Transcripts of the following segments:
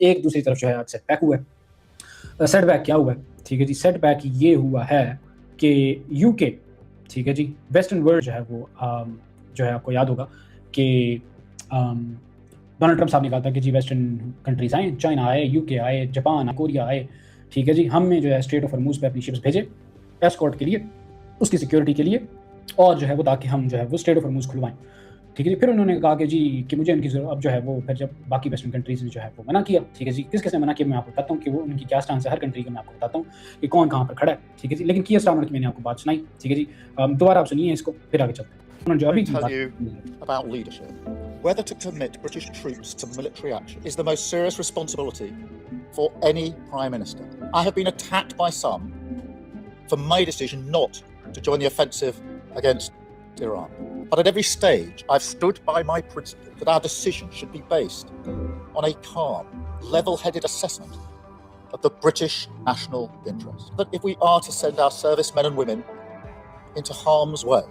एक दूसरी तरफ जो है आज सेटबैक हुआ है। सेटबैक क्या हुआ है? ठीक है जी, सेटबैक ये हुआ है कि यूके, ठीक है जी, वेस्टर्न वर्ल्ड जो है वो जो है आपको याद होगा कि डोनाल्ड ट्रंप साहब ने कहा था कि जी वेस्टर्न कंट्रीज आए, चाइना आए, यूके आए, जापान, कोरिया आए, ठीक है जी, हमने जो है स्ट्रेट ऑफ हॉर्मूज पे अपनी शिप्स भेजे एस्कॉर्ट के लिए, उसकी सिक्योरिटी के लिए, और जो है वो ताकि हम जो है वो स्ट्रेट ऑफ हॉर्मूज खुलवाएं। ठीक है जी, फिर उन्होंने कहा कि जी कि मुझे इनकी ज़रूरत, अब जो है वो फिर जब बाकी वेस्टर्न कंट्रीज ने जो है वो मना किया, ठीक है जी, किस किसने मना किया मैं आपको बताता हूँ कि वो उनकी क्या स्टांस है, हर कंट्री का मैं आपको बताता हूँ कि कौन कहाँ पर खड़ा है, ठीक है जी। लेकिन किया स्टार्मर की मैंने आपको बात सुनाई, ठीक है जी, दोबारा आप सुनिए इसको, फिर आगे चलते हैं। उन्होंने जो Let me अभी tell you about leadership. Whether to commit British troops to military action is the most serious responsibility for any Prime Minister. I have been attacked by some for my decision not to join the offensive against Iran. But at every stage, I've stood by my principle that our decision should be based on a calm, level-headed assessment of the British national interest. That if we are to send our servicemen and women into harm's way,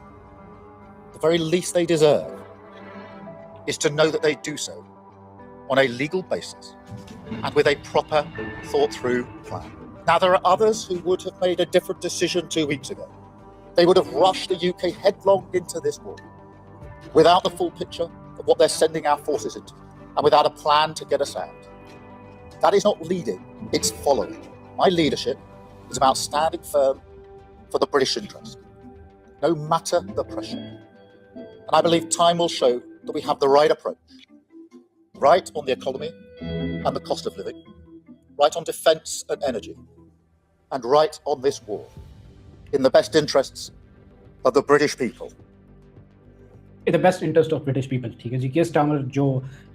the very least they deserve is to know that they do so on a legal basis and with a proper, thought-through plan. Now, there are others who would have made a different decision 2 weeks ago. They would have rushed the UK headlong into this war without the full picture of what they're sending our forces into and without a plan to get us out. That is not leading, it's following. My leadership is about standing firm for the British interest, no matter the pressure. And I believe time will show that we have the right approach, right on the economy and the cost of living, right on defence and energy, and right on this war, in the best interests of the British people. In the best interest of British people, ठीक है जी। कियर Starmer जो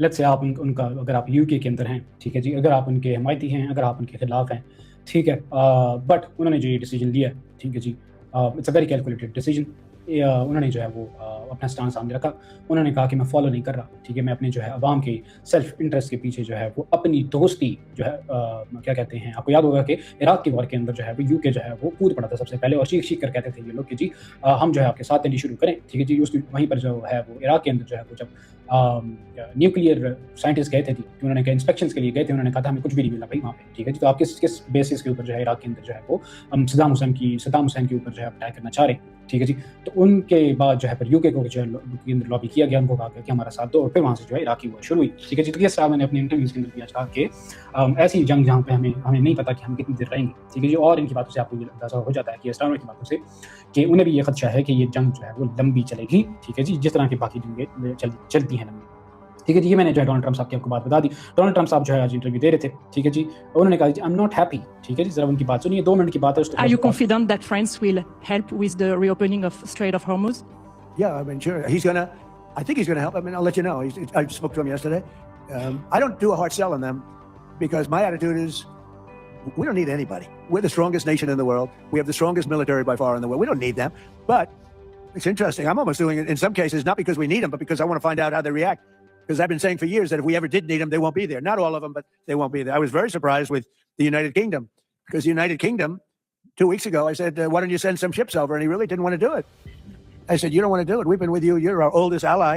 let's say आप उनका अगर आप UK के अंदर हैं, ठीक है जी, अगर आप उनके हमायती हैं, अगर आप उनके खिलाफ हैं, ठीक है, बट उन्होंने जो ये डिसीजन लिया, ठीक है जी, it's a very calculated decision. उन्होंने जो है वो अपना स्टांस सामने रखा, उन्होंने कहा कि मैं फॉलो नहीं कर रहा, ठीक है, मैं अपने जो है अवाम के सेल्फ इंटरेस्ट के पीछे जो है वो अपनी दोस्ती जो है क्या कहते हैं, आपको याद होगा कि इराक के वॉर के अंदर जो है वो यूके जो है वो कूद पड़ा था सबसे पहले, और चीख चीख कर कहते थे ये लोग कि जी हम जो है आपके साथ देनी शुरू करें, ठीक है जी। उसकी वहीं पर जो है वो इराक के अंदर जो है वो जब न्यूक्लियर साइंटिस्ट गए थे जी, उन्होंने कहा इंस्पेक्शन के लिए गए थे, उन्होंने कहा था हमें कुछ भी नहीं मिला भाई वहाँ पे, ठीक है जी। तो आप किस किस बेसिस के ऊपर जो है इराक के अंदर जो है वो सद्दाम हुसैन के ऊपर जो है अटैक करना चाह रहे हैं, ठीक है जी। तो उनके बाद जो है फिर यूके को जो है लॉबी किया गया, उनको कहा गया कि हमारा साथ दो, और फिर वहाँ से जो है इराकी वॉर शुरू हुई, ठीक है जी। तो ये साहब मैंने अपने इंटरव्यूज़ के अंदर भी आज कहा कि ऐसी जंग जहाँ पे हमें नहीं पता कि हम कितनी देर रहेंगे, ठीक है जी। और इनकी बातों से आपको ये अंदाज़ा हो जाता है कि स्टार्मर की बातों से कि उन्हें भी ये खदशा है कि ये जंग जो है वो लंबी चलेगी, ठीक है जी, जिस तरह की बाकी जंगें चलती हैं लंबी, ठीक है जी। ये मैंने जो है डोनाल्ड ट्रंप साहब की आपको बात बता दी। डोनाल्ड ट्रंप साहब जो है आज इंटरव्यू दे रहे थे, ठीक है जी, उन्होंने कहा आई एम नॉट हैप्पी, ठीक है जी। जरा उनकी बात सुनिए, 2 मिनट की बात है। Are you confident that France will help with the reopening of Strait of Hormuz? Yeah, I mean, sure. I think he's going to help. I mean, I'll let you know. I spoke to him yesterday. I don't do a hard sell on them because my attitude is we don't need anybody. We're the strongest nation in the world. We have the strongest military by far in the world. We don't need them. But it's interesting. I'm almost doing it in some cases, not because we need them, but because I want to find out how they react. Because I've been saying for years that if we ever did need them, they won't be there. Not all of them, but they won't be there. I was very surprised with the United Kingdom because the United Kingdom, 2 weeks ago, I said, why don't you send some ships over? And he really didn't want to do it. I said, you don't want to do it. We've been with you. You're our oldest ally.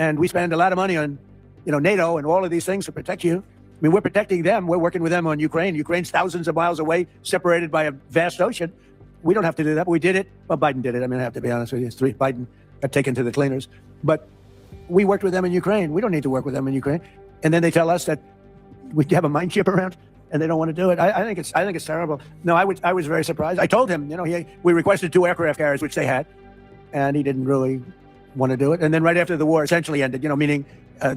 And we spend a lot of money on, NATO and all of these things to protect you. I mean, we're protecting them. We're working with them on Ukraine. Ukraine's thousands of miles away, separated by a vast ocean. We don't have to do that, but we did it. Well, Biden did it. I mean, I have to be honest with you. Biden got taken to the cleaners. But we worked with them in Ukraine. We don't need to work with them in Ukraine. And then they tell us that we have a mine ship around and they don't want to do it. I think it's terrible. No, I was very surprised. I told him, we requested 2 aircraft carriers, which they had, and he didn't really want to do it. And then right after the war essentially ended, meaning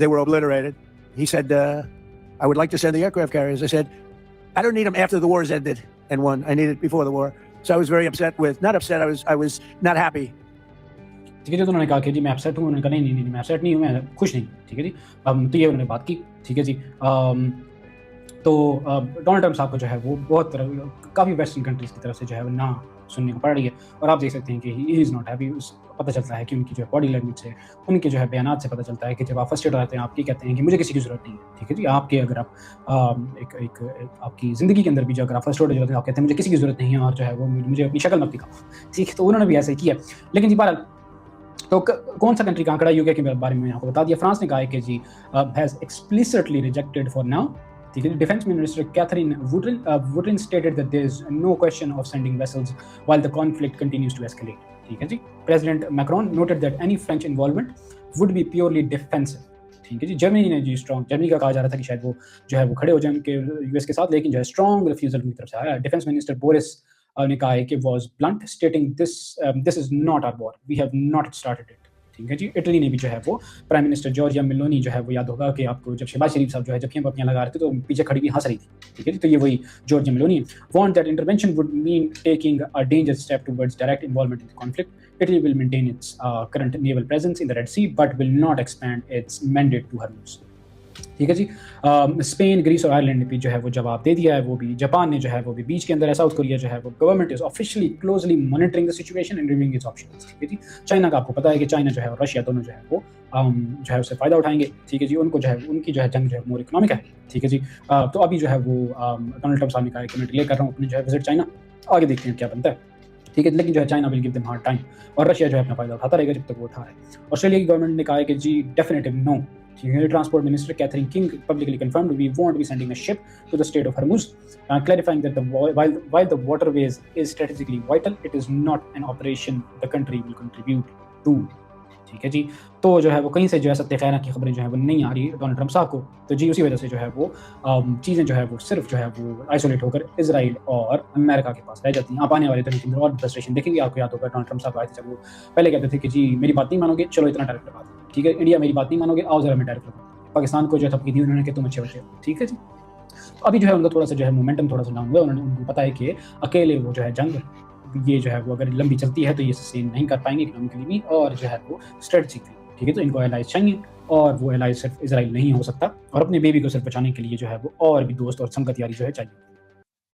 they were obliterated, he said, I would like to send the aircraft carriers. I said, I don't need them after the war has ended and won. I need it before the war. So I was very not upset, I was not happy. ठीक है जी। तो उन्होंने कहा कि जी मैं upset हूँ, उन्होंने कहा नहीं मैं अपसेट नहीं हूँ, मैं खुश नहीं, ठीक है जी। तो ये उन्होंने बात की, ठीक है जी। तो डोनाल्ड ट्रंप साहब को जो है वो बहुत काफ़ी वेस्टर्न कंट्रीज़ की तरफ से जो है वो ना सुनने को पड़ रही है, और आप देख सकते हैं कि ही इज़ नॉट हैप्पी। पता चलता है कि उनकी जो है बॉडी लैंग्वेज से, उनके जो है बयानात से पता चलता है कि जब आप फ्रस्ट्रेट रहते हैं, आप ये कहते हैं कि मुझे किसी की ज़रूरत नहीं है, ठीक है जी। आपके अगर आप एक आपकी ज़िंदगी के अंदर भी जो अगर आप फ्रस्ट्रेट हो जाते हैं, आप कहते हैं मुझे किसी की ज़रूरत नहीं है, और जो है वो मुझे अपनी शक्ल मत दिखाओ, ठीक है। तो उन्होंने भी ऐसे ही किया। लेकिन जी बहरहाल, तो कौन सा कंट्री कहाँ खड़ा है? यूके के बारे में आपको बता दिया। फ्रांस ने कहा है कि जी has explicitly rejected for now ठीक है। Defence minister Catherine Vautrin stated that there is no question of sending vessels while the conflict continues to escalate, ठीक है जी। President Macron noted that any French involvement would be purely defensive, ठीक है जी। Germany ने G strong, Germany का कहा जा रहा था कि शायद वो जो है वो खड़े हो जाए उनके यूएस के साथ, लेकिन जो है स्ट्रॉन्ग रिफ्यूजल उनकी तरफ से आया। डिफेंस मिनिस्टर बोरिस ने कहा है कि was blunt stating this is not our war, we have not started it, ठीक है जी। इटली ने भी जो है वो प्राइम मिनिस्टर जॉर्जिया मेलोनी जो है वो याद होगा कि आपको जब शहबाज शरीफ साहब जो है जब हम पत्तियां लगा रहे थे तो पीछे खड़ी हुई हंस रही थी, ठीक है जी। तो ये वही जॉर्जिया मेलोनी है। Want that intervention would mean taking a dangerous step towards direct involvement in the conflict. Italy will maintain its current naval presence in the Red Sea, but will not expand its mandate to Hormuz, ठीक है जी। Spain, Greece और Ireland ने भी जो है वो जवाब दे दिया है, वो भी जापान ने जो है वो भी बीच के अंदर है। साउथ कोरिया जो है वो government is officially closely monitoring the situation and reviewing it's options, ठीक है जी। चाइना का आपको पता है कि चाइना जो है और रशिया दोनों जो है वो जो है उससे फायदा उठाएंगे, ठीक है जी। उनको जो है उनकी जो है जंग जो है मोर इकोनॉमिक है, ठीक है जी। तो अभी जो है वो डोनाल्ड ट्रंप साहब ने कहा है कि मैं डिले कर रहा हूँ अपने जो है विजिट चाइना, आगे देखते हैं क्या बनता है, ठीक है। लेकिन जो है China will give them hard time और रशिया जो है अपना फायदा उठाता रहेगा जब तक वो उठा रहा है। ऑस्ट्रेलिया की गवर्नमेंट ने कहा है कि जी डेफिनेटिव नो, ठीक है। Transport minister Catherine King publicly confirmed we won't be sending a ship to the Strait of Hormuz, clarifying that while the waterways is strategically vital, it is not an operation the country will contribute to, ठीक है जी। तो जो है वो कहीं से जो है सत्य खैरा की खबरें जो है वो नहीं आ रही डोनाल्ड ट्रंप साहब को, तो जी उसी वजह से जो है वो चीज़ें जो है वो सिर्फ जो है वो आइसोलेट होकर इजराइल और अमेरिका के पास रह जाती हैं। आप आने वाले दिनों के अंदर और फ्रस्ट्रेशन देखेंगे। आपको याद होगा डोनाल्ड ट्रंप साहब आए थे जब वो पहले कहते थे कि जी मेरी बात नहीं मानोगे, चलो इतना टैरिफ लगा दो, ठीक है। इंडिया मेरी बात नहीं मानोगे, आओ जरा मैं टैरिफ लगा दूं। पाकिस्तान को जो है धमकी दी उन्होंने कि तुम अच्छे बच्चे हो, ठीक है जी। तो अभी जो है उनका थोड़ा सा जो है मोमेंटम थोड़ा सा डाउन हुआ। उन्होंने उनको पता है कि अकेले वो जो है जंग ये जो है वो अगर लंबी चलती है तो ये सस्टेन नहीं कर पाएंगे इकोनॉमिकली भी और जो है वो स्ट्रेटजिकली, ठीक है। तो इनको एलाइज चाहिए और वो एलाइज सिर्फ इजराइल नहीं हो सकता और अपने बेबी को सिर्फ बचाने के लिए जो है वो और भी दोस्त और संगत यारी जो है चाहिए।